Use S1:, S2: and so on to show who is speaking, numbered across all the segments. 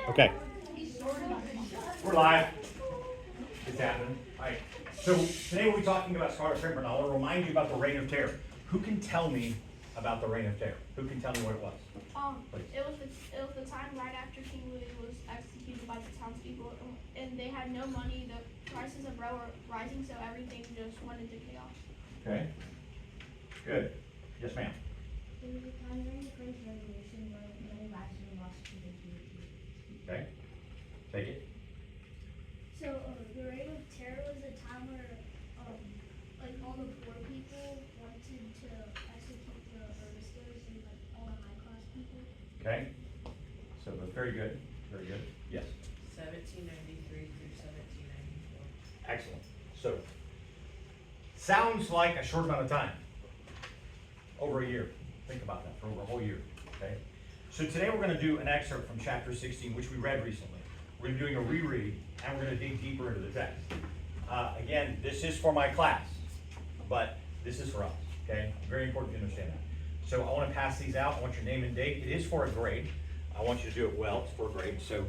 S1: Okay. We're live. It's happening. All right. So today we'll be talking about Scarlet Pimpernel. I want to remind you about the Reign of Terror. Who can tell me about the Reign of Terror? Who can tell me what it was?
S2: It was the time right after King Louis was executed by the townspeople, and they had no money. The prices of bread were rising, so everything just went into chaos.
S1: Okay. Good. Yes, ma'am.
S3: It was a time during the French Revolution where many lives were lost to the guillotine.
S1: Okay. Take it.
S3: So the Reign of Terror was a time where like all the poor people wanted to execute the aristos and like all the high class people.
S1: Okay. So that's very good. Very good. Yes.
S4: 1793 through 1794.
S1: Excellent. So sounds like a short amount of time. Over a year. Think about that, for over a whole year. Okay. So today we're going to do an excerpt from chapter 16, which we read recently. We're going to be doing a reread, and we're going to dig deeper into the text. Again, this is for my class, but this is for us. Okay. Very important to understand that. So I want to pass these out. I want your name and date. It is for a grade. I want you to do it well. It's for a grade. So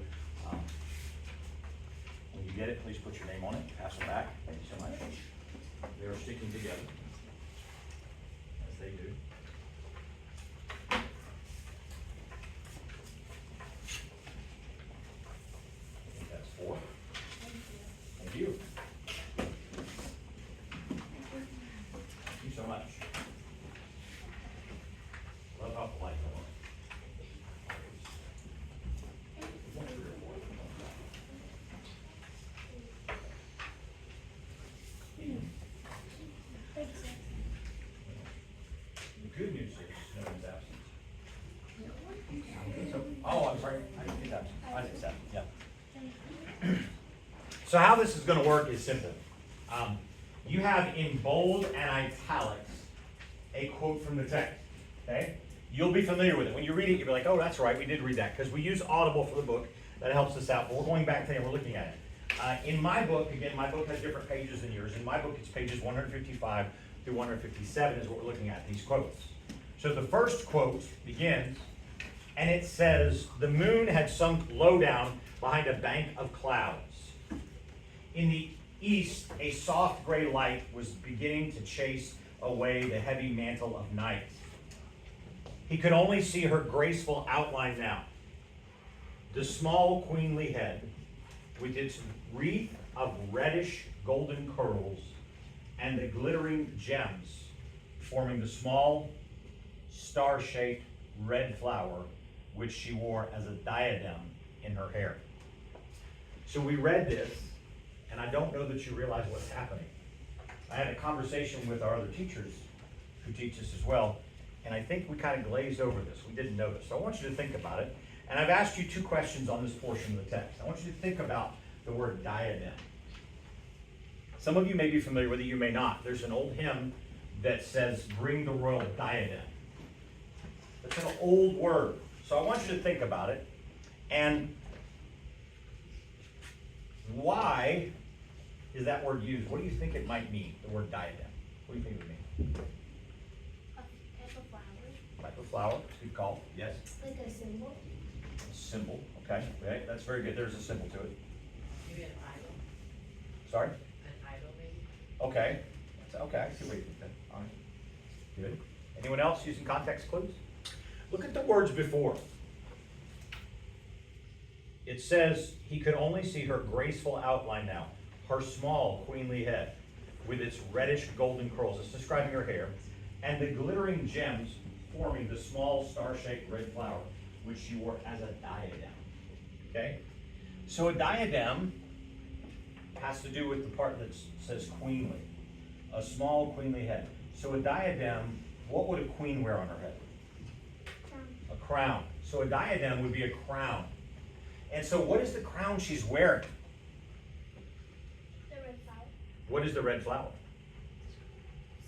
S1: when you get it, please put your name on it. Pass them back. Thank you so much. They are sticking together, as they do. I think that's 4. Thank you. Thank you so much. Love how polite you are. The good news is Snowden's absent. Oh, I'm sorry. I didn't get that. I didn't accept. Yeah. So how this is going to work is simple. You have in bold and italics a quote from the text. Okay? You'll be familiar with it. When you read it, you'll be like, oh, that's right, we did read that. Because we use Audible for the book. That helps us out. But we're going back today and we're looking at it. In my book, again, my book has different pages than yours. In my book, it's pages 155 through 157 is what we're looking at, these quotes. So the first quote begins, and it says, the moon had sunk low down behind a bank of clouds. In the east, a soft gray light was beginning to chase away the heavy mantle of night. He could only see her graceful outline now. The small queenly head, with its wreath of reddish golden curls and the glittering gems forming the small star-shaped red flower which she wore as a diadem in her hair. So we read this, and I don't know that you realize what's happening. I had a conversation with our other teachers who teach this as well, and I think we kind of glazed over this. We didn't notice. So I want you to think about it. And I've asked you 2 questions on this portion of the text. I want you to think about the word diadem. Some of you may be familiar with it, you may not. There's an old hymn that says, bring the royal diadem. It's an old word. So I want you to think about it. And why is that word used? What do you think it might mean, the word diadem? What do you think it would mean?
S3: A type of flower.
S1: Type of flower, good call. Yes?
S3: Like a symbol.
S1: A symbol, okay. That's very good. There's a symbol to it.
S4: Maybe an idol.
S1: Sorry?
S4: An idol, maybe.
S1: Okay. Okay, I see what you think then. All right. Good. Anyone else using context clues? Look at the words before. It says, he could only see her graceful outline now, her small queenly head with its reddish golden curls. It's describing her hair, and the glittering gems forming the small star-shaped red flower which she wore as a diadem. Okay? So a diadem has to do with the part that says queenly. A small queenly head. So a diadem, what would a queen wear on her head? A crown. So a diadem would be a crown. And so what is the crown she's wearing?
S3: The red flower.
S1: What is the red flower?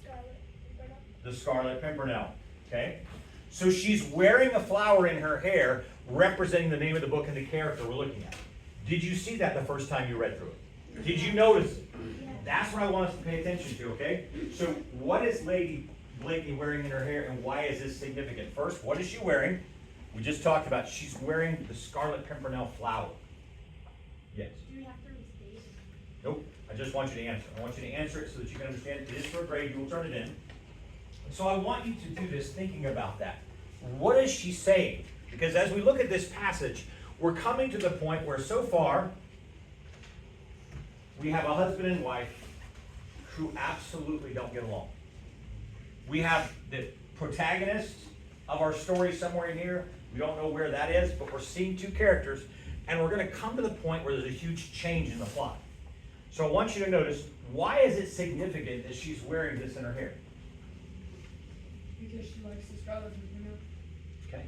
S3: Scarlet. Pimpernel.
S1: The Scarlet Pimpernel. Okay? So she's wearing a flower in her hair representing the name of the book and the character we're looking at. Did you see that the first time you read through it? Did you notice it?
S3: Yeah.
S1: That's what I want us to pay attention to, okay? So what is Lady Blakey wearing in her hair, and why is this significant? First, what is she wearing? We just talked about she's wearing the Scarlet Pimpernel flower. Yes.
S3: Do we have to restate?
S1: Nope. I just want you to answer. I want you to answer it so that you can understand it. It is for a grade. You will turn it in. So I want you to do this thinking about that. What is she saying? Because as we look at this passage, we're coming to the point where so far we have a husband and wife who absolutely don't get along. We have the protagonist of our story somewhere in here. We don't know where that is, but we're seeing two characters, and we're going to come to the point where there's a huge change in the plot. So I want you to notice, why is it significant that she's wearing this in her hair?
S5: Because she likes the Scarlet Pimpernel.
S1: Okay.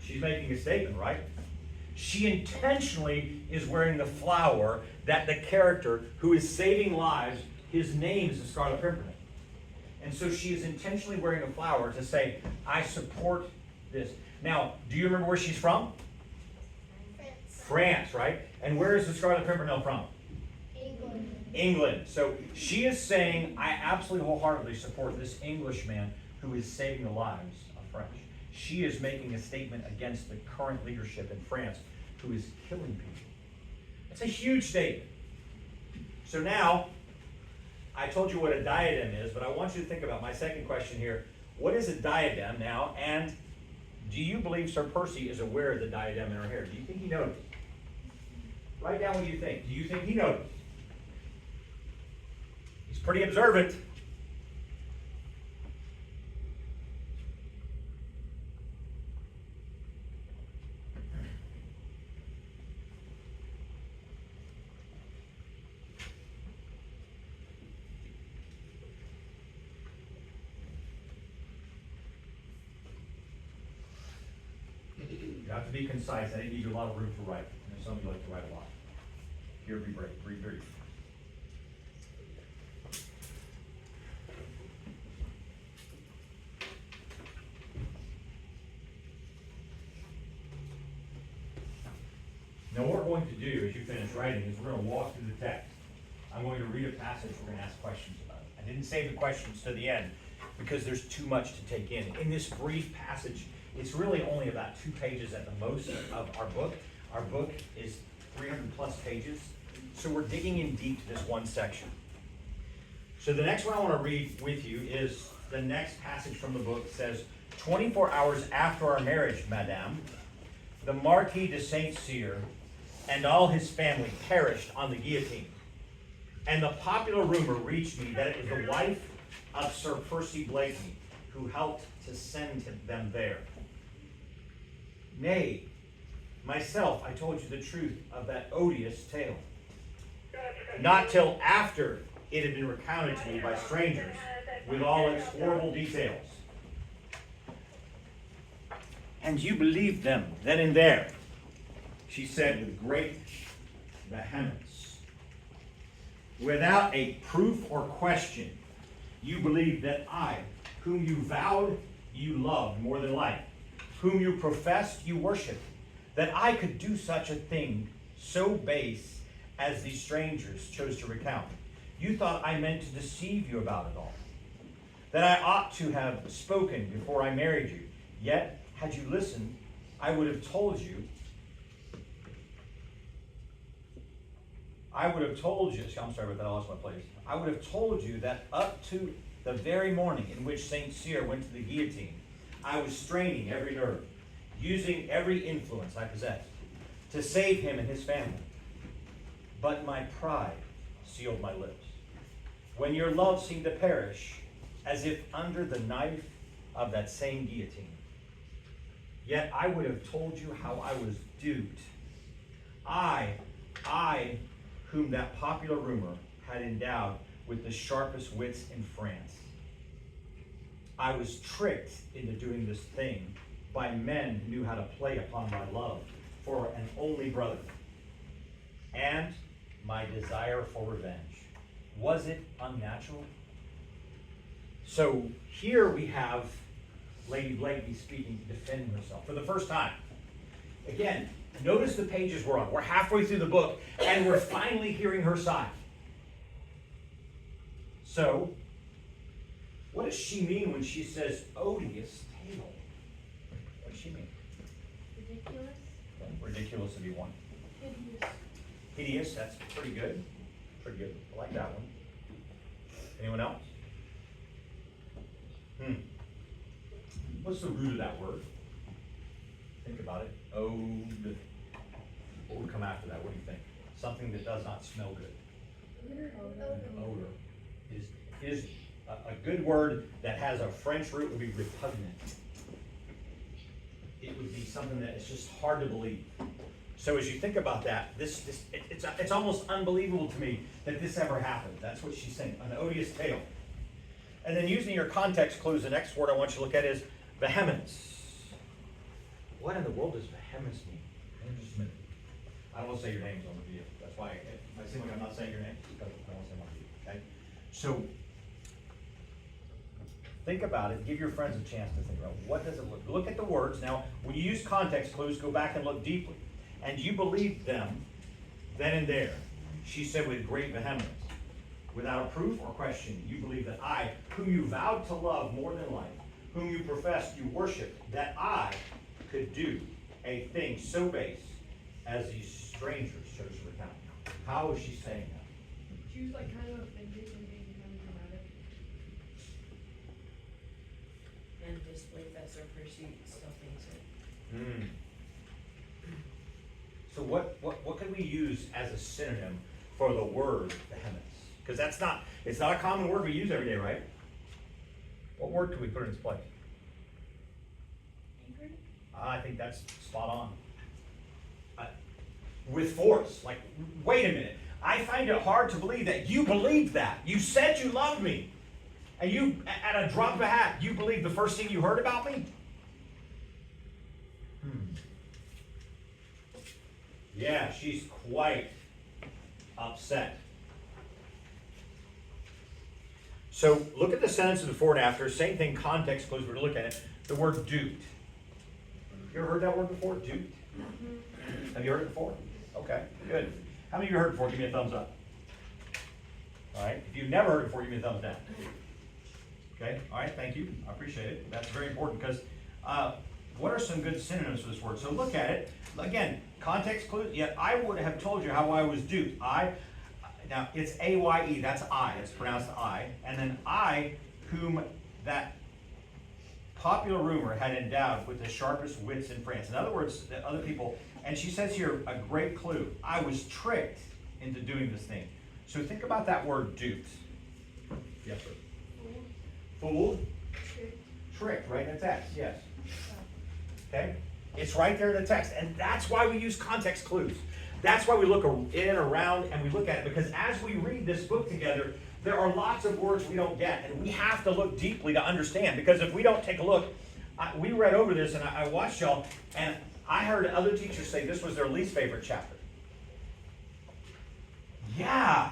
S1: She's making a statement, right? She intentionally is wearing the flower that the character who is saving lives, his name is the Scarlet Pimpernel. And so she is intentionally wearing a flower to say, I support this. Now, do you remember where she's from? France, right? And where is the Scarlet Pimpernel from? England. So she is saying, I absolutely wholeheartedly support this Englishman who is saving the lives of French. She is making a statement against the current leadership in France who is killing people. It's a huge statement. So now, I told you what a diadem is, but I want you to think about my second question here. What is a diadem now? And do you believe Sir Percy is aware of the diadem in her hair? Do you think he noticed? Write down what you think. Do you think he noticed? He's pretty observant. You have to be concise. I didn't give you a lot of room to write. And some of you like to write a lot. Here, be brief. Be brief. Now what we're going to do as you finish writing is we're going to walk through the text. I'm going to read a passage, we're going to ask questions about it. I didn't save the questions to the end because there's too much to take in. In this brief passage, it's really only about 2 pages at the most of our book. Our book is 300 plus pages, so we're digging in deep to this one section. So the next one I want to read with you is the next passage from the book. It says, 24 hours after our marriage, Madame, the Marquis de Saint-Cyr and all his family perished on the guillotine. And the popular rumor reached me that it was the wife of Sir Percy Blakeney who helped to send them there. Nay, myself, I told you the truth of that odious tale. Not till after it had been recounted to me by strangers with all its horrible details. And you believed them then and there, she said with great vehemence. Without a proof or question, you believed that I, whom you vowed you loved more than life, whom you professed you worshipped, that I could do such a thing so base as these strangers chose to recount. You thought I meant to deceive you about it all, that I ought to have spoken before I married you. Yet, had you listened, I would have told you, I'm sorry about that, I lost my place. I would have told you that up to the very morning in which St. Cyr went to the guillotine, I was straining every nerve, using every influence I possessed to save him and his family. But my pride sealed my lips. When your love seemed to perish, as if under the knife of that same guillotine. Yet I would have told you how I was duped. I, whom that popular rumor had endowed with the sharpest wits in France. I was tricked into doing this thing by men who knew how to play upon my love for an only brother and my desire for revenge. Was it unnatural? So here we have Lady Blakeney speaking, defending herself for the first time. Again, notice the pages we're on. We're halfway through the book, and we're finally hearing her side. So, what does she mean when she says odious tale? What does she mean? ridiculous would be one.
S5: Hideous.
S1: Hideous, that's pretty good. Pretty good. I like that one. Anyone else? What's the root of that word? Think about it. Ode. What would come after that? What do you think? Something that does not smell good. Odor is a good word that has a French root would be repugnant. It would be something that is just hard to believe. So as you think about that, it's almost unbelievable to me that this ever happened. That's what she's saying, an odious tale. And then using your context clues, the next word I want you to look at is vehemence. What in the world does vehemence mean? Hang on just a minute. I don't want to say your names on the video. That's why if I seem like I'm not saying your name, because I don't want to say my video, okay? So think about it. Give your friends a chance to think about what does it look at the words. Now, when you use context clues, go back and look deeply. And you believed them then and there. She said with great vehemence. Without a proof or question, you believe that I, whom you vowed to love more than life, whom you professed you worshiped, that I could do a thing so base as these strangers chose to recount. How is she saying that?
S5: She was like kind of offended and being kind of dramatic.
S4: And disbelief that Sir Percy still thinks it.
S1: So what can we use as a synonym for the word vehemence? Because it's not a common word we use every day, right? What word could we put in its place?
S2: Angry?
S1: I think that's spot on. With force, like, wait a minute. I find it hard to believe that you believed that. You said you loved me. And you, at a drop of a hat, you believed the first thing you heard about me? Yeah, she's quite upset. So look at the sentence before and after. Same thing, context clues. We're going to look at it. The word duped. You ever heard that word before? Duped? Have you heard it before? Okay, good. How many of you heard it before? Give me a thumbs up. All right. If you've never heard it before, give me a thumbs down. Okay. All right. Thank you. I appreciate it. That's very important because what are some good synonyms for this word? So look at it. Again, context clues. Yet I would have told you how I was duped. Now it's A-Y-E. That's I. It's pronounced I. And then I, whom that popular rumor had endowed with the sharpest wits in France. In other words, the other people. And she says here a great clue. I was tricked into doing this thing. So think about that word duped. Yes, sir. Fooled. Tricked, right in the text, yes. Okay? It's right there in the text. And that's why we use context clues. That's why we look in, around, and we look at it. Because as we read this book together, there are lots of words we don't get. And we have to look deeply to understand. Because if we don't take a look, we read over this and I watched y'all, and I heard other teachers say this was their least favorite chapter. Yeah.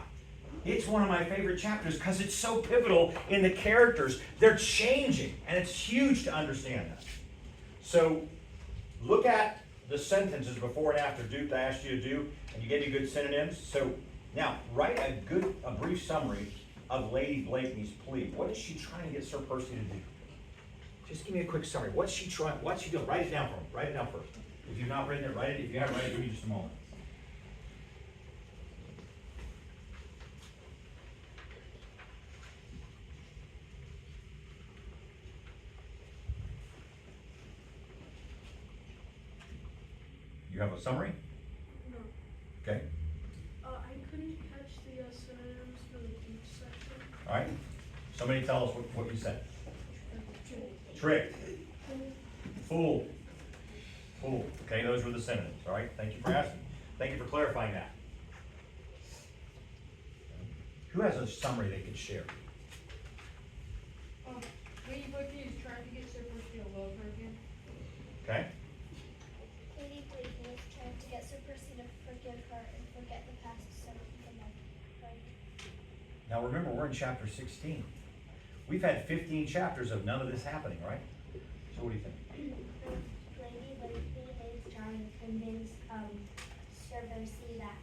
S1: It's one of my favorite chapters because it's so pivotal in the characters. They're changing, and it's huge to understand that. So look at the sentences before and after duped I asked you to do, and you gave me good synonyms. So now, write a brief summary of Lady Blakeney's plea. What is she trying to get Sir Percy to do? Just give me a quick summary. What's she doing? Write it down for me. Write it down first. If you've not written it, write it. If you haven't, write it. Give me just a moment. You have a summary?
S5: No.
S1: Okay.
S5: I couldn't catch the synonyms for the deep section.
S1: All right. Somebody tell us what you said. Tricked. Fool. Fool. Okay, those were the synonyms. All right. Thank you for asking. Thank you for clarifying that. Who has a summary they could share?
S5: Lady Blakeney is trying to get Sir Percy to love her again.
S1: Okay.
S3: Lady Blakeney is trying to get Sir Percy to forgive her and forget the past so that he can love her.
S1: Now remember, we're in chapter 16. We've had 15 chapters of none of this happening, right? So what do you think?
S3: Lady Blakeney is trying to convince Sir Percy that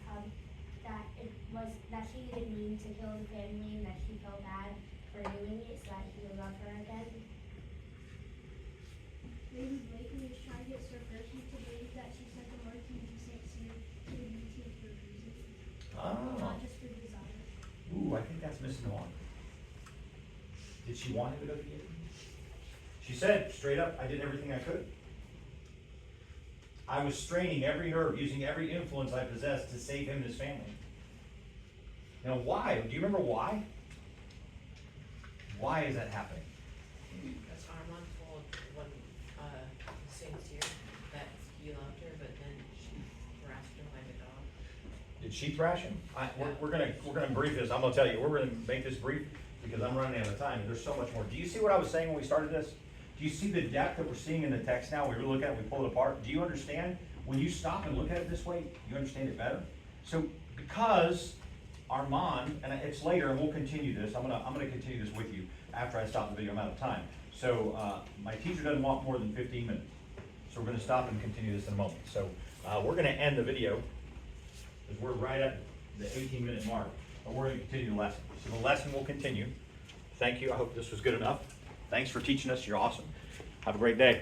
S3: that he didn't mean to kill the family and that he felt bad for doing it so that he would love her again.
S6: Lady Blakeney is trying to get Sir Percy to believe that she sent the marquis to
S1: listen to Mom? Did she want him to go to the gate? She said straight up, I did everything I could. I was straining every nerve, using every influence I possessed to save him and his family. Now why? Do you remember why? Why is that happening?
S4: Because Armand told when, Saints here that he loved her, but then she harassed him like a dog.
S1: Did she thrash him? We're gonna brief this. I'm gonna tell you, we're gonna make this brief because I'm running out of time. There's so much more. Do you see what I was saying when we started this? Do you see the depth that we're seeing in the text now? We really look at it, we pull it apart. Do you understand? When you stop and look at it this way, you understand it better? So because Armand, and it's later, and we'll continue this. I'm gonna continue this with you after I stop the video. I'm out of time. So my teacher doesn't want more than 15 minutes. So we're gonna stop and continue this in a moment. So we're gonna end the video because we're right at the 18-minute mark, and we're gonna continue the lesson. So the lesson will continue. Thank you. I hope this was good enough. Thanks for teaching us. You're awesome. Have a great day.